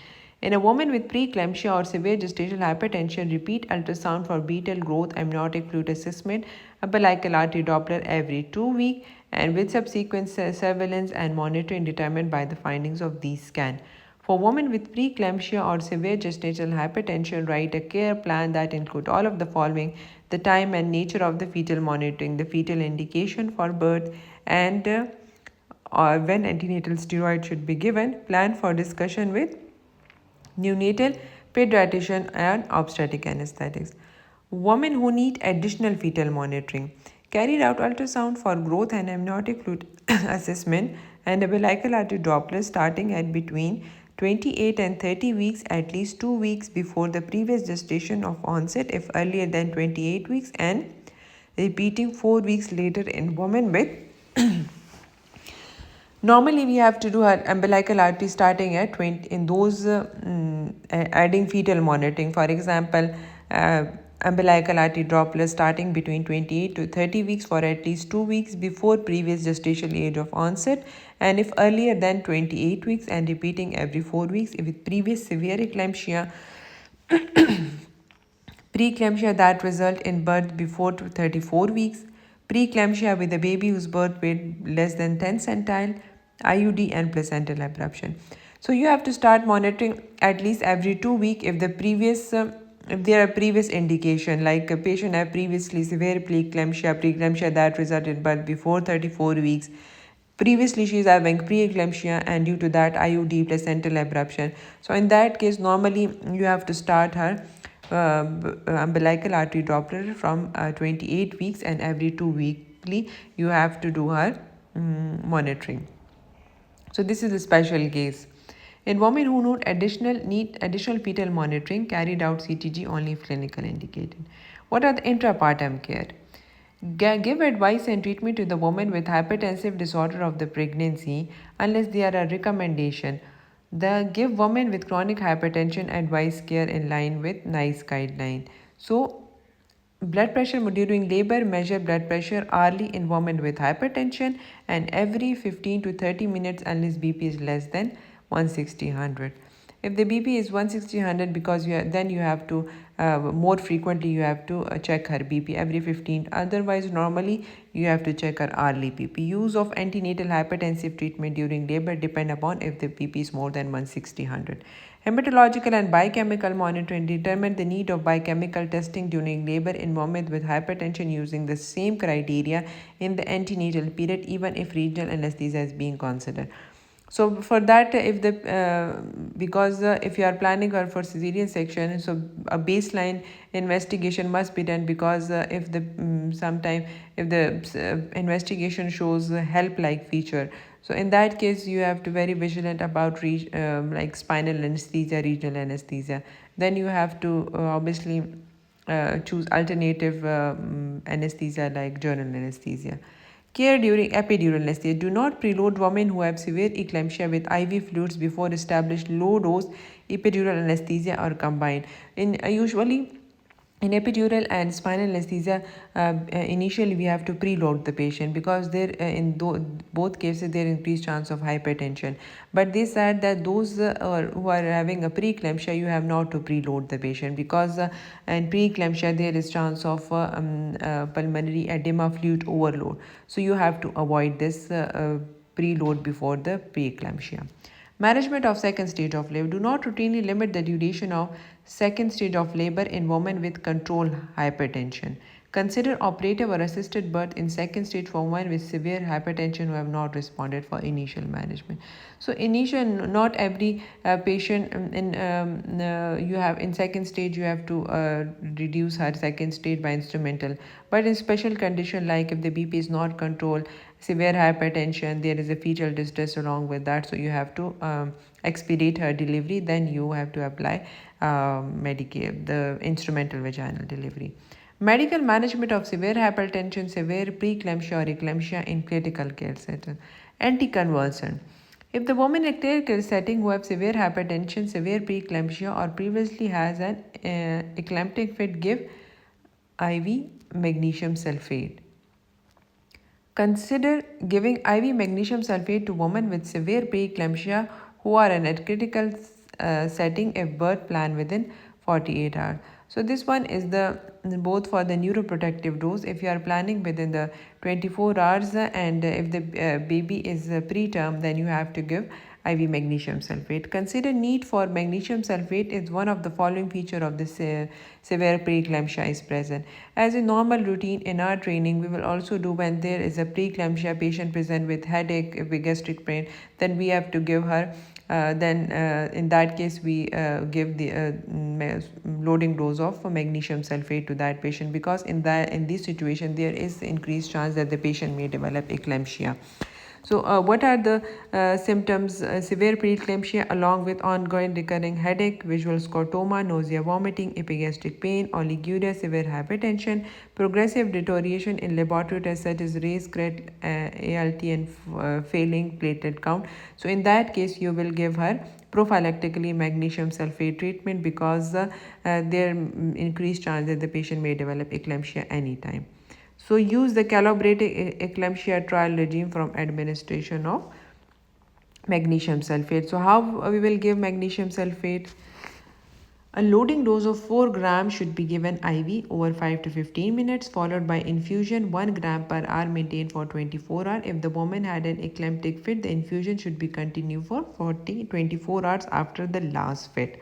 In a woman with preeclampsia or severe gestational hypertension, repeat ultrasound for fetal growth, amniotic fluid assessment, umbilical artery Doppler every 2 weeks, and with subsequent surveillance and monitoring determined by the findings of these scans. For women with preeclampsia or severe gestational hypertension, write a care plan that includes all of the following: the time and nature of the fetal monitoring, the fetal indication for birth, and or when antenatal steroid should be given, plan for discussion with neonatal pediatrician and obstetric anesthetics. Women who need additional fetal monitoring, carried out ultrasound for growth and amniotic fluid assessment and umbilical artery Doppler starting at between 28 and 30 weeks, at least 2 weeks before the previous gestation of onset if earlier than 28 weeks, and repeating 4 weeks later in women with normally we have to do our umbilical artery starting at 20 in those adding fetal monitoring. For example, umbilical artery Doppler starting between 28 to 30 weeks for at least 2 weeks before previous gestational age of onset, and if earlier than 28 weeks, and repeating every 4 weeks if with previous severe eclampsia, preeclampsia that result in birth before 34 weeks, preeclampsia with a baby whose birth weight less than 10 centile, IUD, and placental abruption. So you have to start monitoring at least every 2 weeks if the previous if there are previous indication, like a patient have previously severe preeclampsia that resulted in birth before 34 weeks. Previously, she is having preeclampsia, and due to that, IUD, placental abruption. So in that case, normally you have to start her umbilical artery Doppler from 28 weeks, and every 2 weekly you have to do her monitoring. So this is a special case. In women who need additional fetal monitoring, carried out CTG only if clinical indicated. What are the intrapartum care? Give advice and treatment to the woman with hypertensive disorder of the pregnancy unless they are a recommendation. Give women with chronic hypertension advice care in line with NICE guideline. So blood pressure during labor, measure blood pressure hourly in women with hypertension and every 15 to 30 minutes unless BP is less than 160/100. If the BP is 160/100, because then you have to more frequently you have to check her BP every 15. Otherwise, normally you have to check her hourly BP. Use of antenatal hypertensive treatment during labor depend upon if the BP is more than 160/100. Hematological and biochemical monitoring determine the need of biochemical testing during labor in women with hypertension using the same criteria in the antenatal period, even if regional anesthesia is being considered. So for that, if the because if you are planning for cesarean section, so a baseline investigation must be done, because if the sometime if the investigation shows a help like feature, so in that case you have to very vigilant about like spinal anesthesia, regional anesthesia. Then you have to obviously choose alternative anesthesia like general anesthesia. Care during epidural anesthesia. Do not preload women who have severe eclampsia with IV fluids before established low dose epidural anesthesia or combined. Usually in epidural and spinal anesthesia, initially we have to preload the patient, because there both cases there increased chance of hypertension. But they said that those who are having a preeclampsia, you have not to preload the patient, because in preeclampsia there is chance of pulmonary edema, fluid overload. So you have to avoid this preload before the preeclampsia. Management of second stage of labor. Do not routinely limit the duration of second stage of labor in women with controlled hypertension. Consider operative or assisted birth in second stage for women with severe hypertension who have not responded for initial management. So initial, not every patient you have in second stage you have to reduce her second stage by instrumental. But in special condition, like if the BP is not controlled, severe hypertension, there is a fetal distress along with that, so you have to expedite her delivery, then you have to apply Medicare, the instrumental vaginal delivery. Medical management of severe hypertension, severe preeclampsia or eclampsia in critical care setting. Anticonvulsant. If the woman in a critical setting who have severe hypertension, severe preeclampsia or previously has an eclamptic fit, give IV magnesium sulfate. Consider giving IV magnesium sulfate to women with severe preeclampsia who are in a critical setting if birth planned within 48 hours. So this one is the both for the neuroprotective dose. If you are planning within the 24 hours and if the baby is preterm, then you have to give IV magnesium sulfate. Consider need for magnesium sulfate is one of the following feature of the severe preeclampsia is present. As a normal routine in our training, we will also do when there is a preeclampsia patient present with headache, with gastric pain, then we have to give her then in that case we give the loading dose of magnesium sulfate to that patient, because in this situation there is increased chance that the patient may develop eclampsia. So what are the symptoms? Severe preeclampsia along with ongoing recurring headache, visual scotoma, nausea, vomiting, epigastric pain, oliguria, severe hypertension, progressive deterioration in laboratory tests such as raised creat, ALT and failing platelet count. So in that case you will give her prophylactically magnesium sulfate treatment, because there increased chance that the patient may develop eclampsia anytime. So use the calibrated eclampsia trial regime from administration of magnesium sulfate. So how we will give magnesium sulfate? A loading dose of 4 grams should be given IV over 5 to 15 minutes, followed by infusion 1 gram per hour maintained for 24 hours. If the woman had an eclamptic fit, the infusion should be continued for 24 hours after the last fit.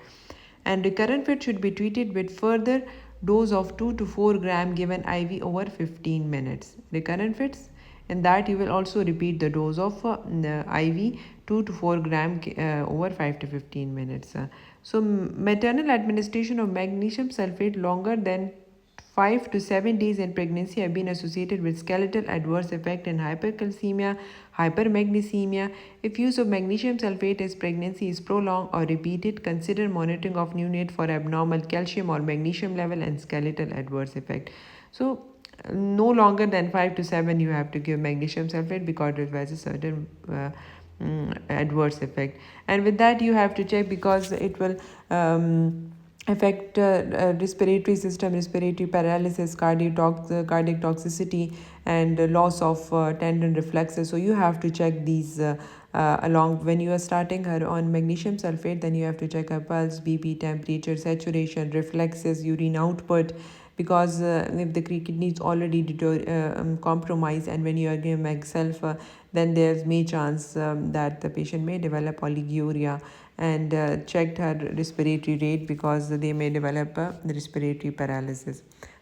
And recurrent fit should be treated with further dose of 2 to 4 gram given IV over 15 minutes. Recurrent fits, in that you will also repeat the dose of the IV 2 to 4 gram over 5 to 15 minutes. So maternal administration of magnesium sulfate longer than 5 to 7 days in pregnancy have been associated with skeletal adverse effect and hypercalcemia, hypermagnesemia. If use of magnesium sulfate as pregnancy is prolonged or repeated, consider monitoring of neonate for abnormal calcium or magnesium level and skeletal adverse effect. So no longer than 5 to 7 you have to give magnesium sulfate because it has a certain adverse effect, and with that you have to check because it will affect respiratory system, respiratory paralysis, cardiac toxicity, and loss of tendon reflexes. So you have to check these along when you are starting her on magnesium sulfate. Then you have to check her pulse, BP, temperature, saturation, reflexes, urine output, because if the kidney is already compromised, and when you are giving mag sulfur, then there's may chance that the patient may develop oliguria, and checked her respiratory rate because they may develop respiratory paralysis.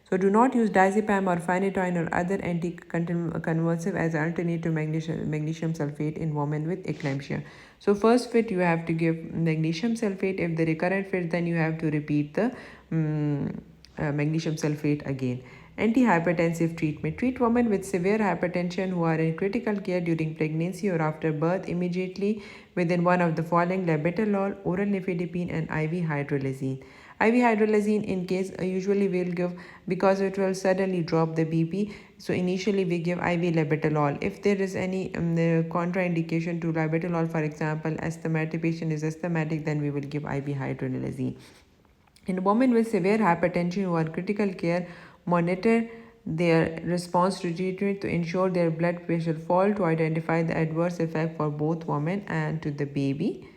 So do not use diazepam or phenytoin or other anticonvulsive as alternate to magnesium sulfate in women with eclampsia. So first fit you have to give magnesium sulfate. If the recurrent fit, then you have to repeat the magnesium sulfate again. Antihypertensive treatment. Treat women with severe hypertension who are in critical care during pregnancy or after birth immediately within one of the following: labetalol, oral nifedipine, and IV hydralazine. IV hydralazine in case usually we'll give because it will suddenly drop the BP. So initially we give IV labetalol. If there is any contraindication to labetalol, for example, asthmatic patient is asthmatic, then we will give IV hydralazine. In women with severe hypertension who are critical care, monitor their response to treatment to ensure their blood pressure fall to identify the adverse effect for both women and to the baby.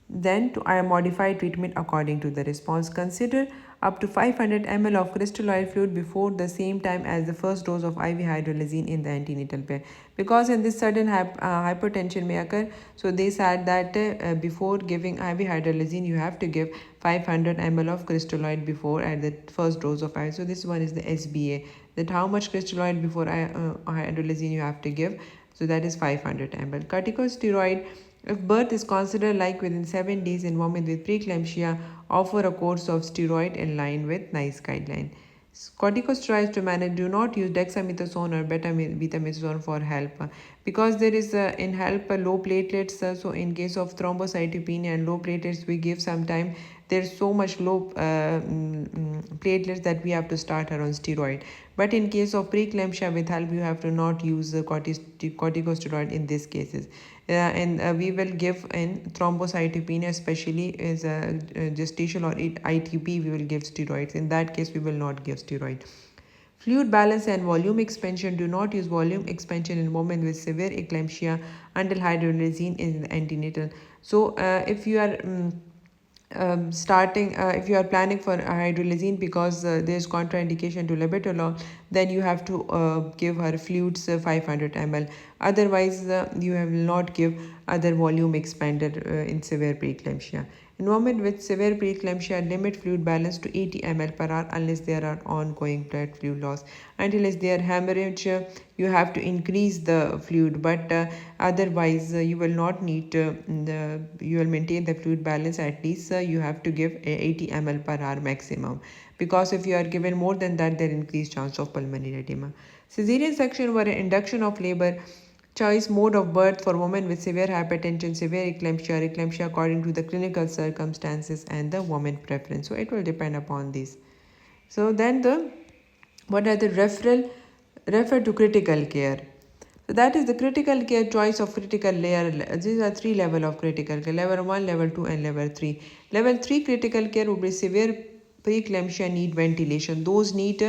Then to modify treatment according to the response. Consider up to 500 ml of crystalloid fluid before the same time as the first dose of IV hydralazine in the antenatal pair, because in this sudden hypertension may occur. So they said that before giving IV hydralazine you have to give 500 ml of crystalloid before at the first dose of IV. So this one is the SBA, that how much crystalloid before hydralazine you have to give. So that is 500 ml. Corticosteroid. If birth is considered like within 7 days in women with preeclampsia, offer a course of steroid in line with NICE guideline. Corticosteroids to manage, do not use dexamethasone or betamethasone for HELP, because there is in HELP low platelets. So in case of thrombocytopenia and low platelets, we give sometime there's so much low platelets that we have to start her on steroid. But in case of preeclampsia with HELP, you have to not use corticosteroid in these cases. And we will give in thrombocytopenia, especially as a gestational or ITP, we will give steroids. In that case, we will not give steroid. Fluid balance and volume expansion. Do not use volume expansion in women with severe eclampsia until hydralazine is in the antenatal. So if you are if you are planning for hydralazine because there's contraindication to labetalol, then you have to give her fluids 500 ml. Otherwise you will not give other volume expander in severe preeclampsia. In women with severe preeclampsia, limit fluid balance to 80 ml per hour unless there are ongoing blood fluid loss. Until there hemorrhage, you have to increase the fluid, but otherwise you will not need you will maintain the fluid balance. At least you have to give 80 ml per hour maximum, because if you are given more than that, there increased chance of pulmonary edema. Cesarean section were induction of labor. Choice mode of birth for women with severe hypertension, severe eclampsia according to the clinical circumstances and the woman preference. So it will depend upon this. So then what are the refer to critical care. So that is the critical care choice of critical layer. These are 3 levels of critical care: level 1, level 2, and level 3. Level 3 critical care would be severe preeclampsia need ventilation. Those need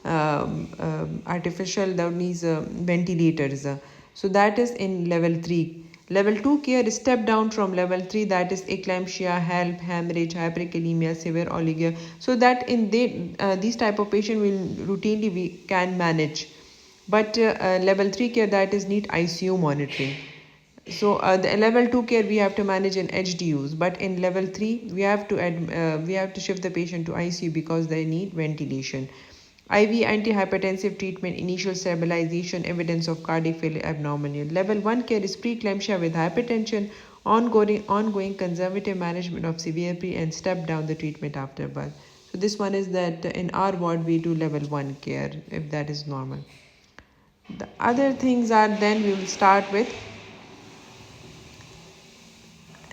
artificial, that means ventilators. So that is in level 3. Level 2 care is step down from level 3, that is eclampsia, HELP, hemorrhage, hyperkalemia, severe oliguria. So that in these type of patient will routinely we can manage. But level 3 care, that is need ICU monitoring. So the level 2 care we have to manage in HDUs, but in level 3 we have to shift the patient to ICU because they need ventilation. IV antihypertensive treatment, initial stabilization, evidence of cardiac failure, abnormal. Level 1 care is preeclampsia with hypertension, ongoing conservative management of severe pre, and step down the treatment after birth. So this one is that in our ward we do level 1 care if that is normal. The other things are, then we will start with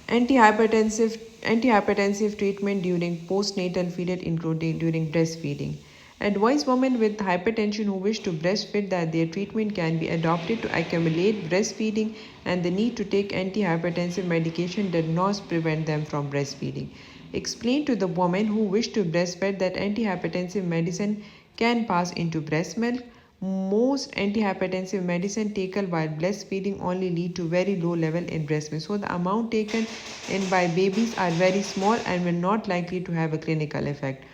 antihypertensive treatment during postnatal period, including during breastfeeding. Advise women with hypertension who wish to breastfeed that their treatment can be adopted to accumulate breastfeeding, and the need to take antihypertensive medication does not prevent them from breastfeeding. Explain to the woman who wish to breastfeed that antihypertensive medicine can pass into breast milk. Most antihypertensive medicine taken while breastfeeding only lead to very low level in breast milk. So the amount taken in by babies are very small and will not likely to have a clinical effect.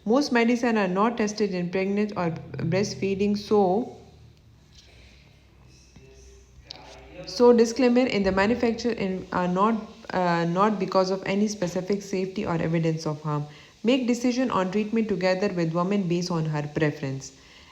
Most medicine are not tested in pregnant or breastfeeding, so disclaimer in the manufacture are not because of any specific safety or evidence of harm. Make decision on treatment together with woman based on her preference.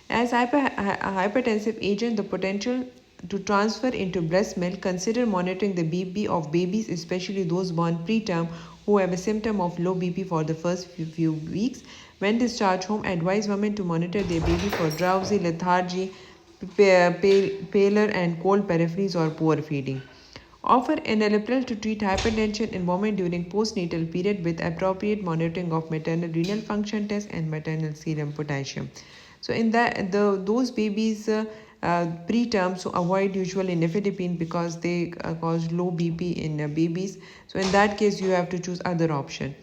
As hypertensive agent, the potential to transfer into breast milk, consider monitoring the BP of babies, especially those born preterm who have a symptom of low BP for the first few weeks. When discharged home, advise women to monitor their baby for drowsy, lethargy, pallor and cold peripheries or poor feeding. Offer enalapril to treat hypertension in women during postnatal period with appropriate monitoring of maternal renal function test and maternal serum potassium. So in that those babies preterm, so avoid usually nifedipine because they cause low BP in babies. So in that case you have to choose other option.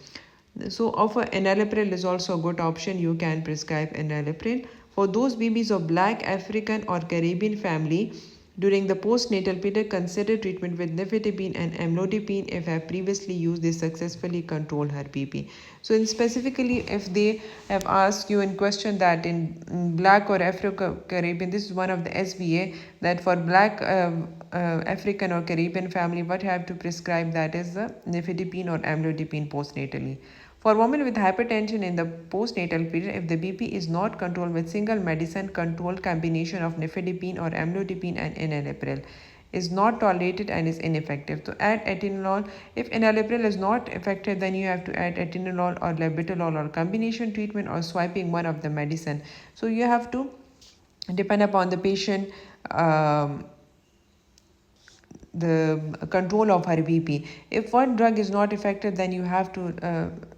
So offer enalapril is also a good option. You can prescribe enalapril. For those babies of Black, African or Caribbean family, during the postnatal period, consider treatment with nifedipine and amlodipine if have previously used. They successfully control her BP. So in specifically, if they have asked you in question that in Black or Afro-Caribbean, this is one of the SBA that for Black African or Caribbean family, what you have to prescribe, that is the nifedipine or amlodipine postnatally. For women with hypertension in the postnatal period, if the BP is not controlled with single medicine, controlled combination of nifedipine or amlodipine and enalapril is not tolerated and is ineffective. To add atenolol, if enalapril is not effective, then you have to add atenolol or labetalol or combination treatment or swiping one of the medicine. So you have to depend upon the patient. The control of her BP. If one drug is not effective, then you have to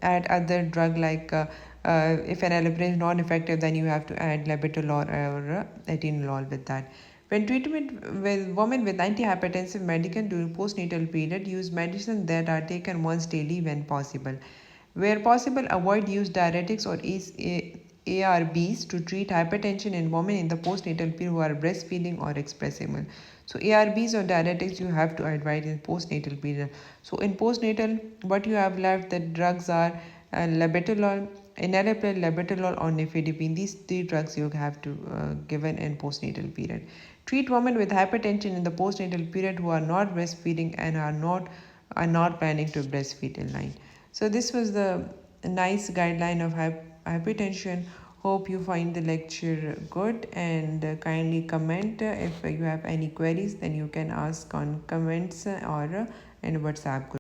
add other drug like if enalapril is not effective, then you have to add labetalol or atenolol with that. When treatment with women with antihypertensive medicine during postnatal period, use medicine that are taken once daily when possible. Where possible, avoid use diuretics or ARBs to treat hypertension in women in the postnatal period who are breastfeeding or expressing milk. So ARBs or diuretics you have to avoid in postnatal period. So in postnatal, what you have left, the drugs are labetalol, enalapril, labetalol or nifedipine. These three drugs you have to given in postnatal period. Treat women with hypertension in the postnatal period who are not breastfeeding and are not planning to breastfeed in line. So this was the nice guideline of hypertension. Hope you find the lecture good, and kindly comment if you have any queries. Then you can ask on comments or in WhatsApp group.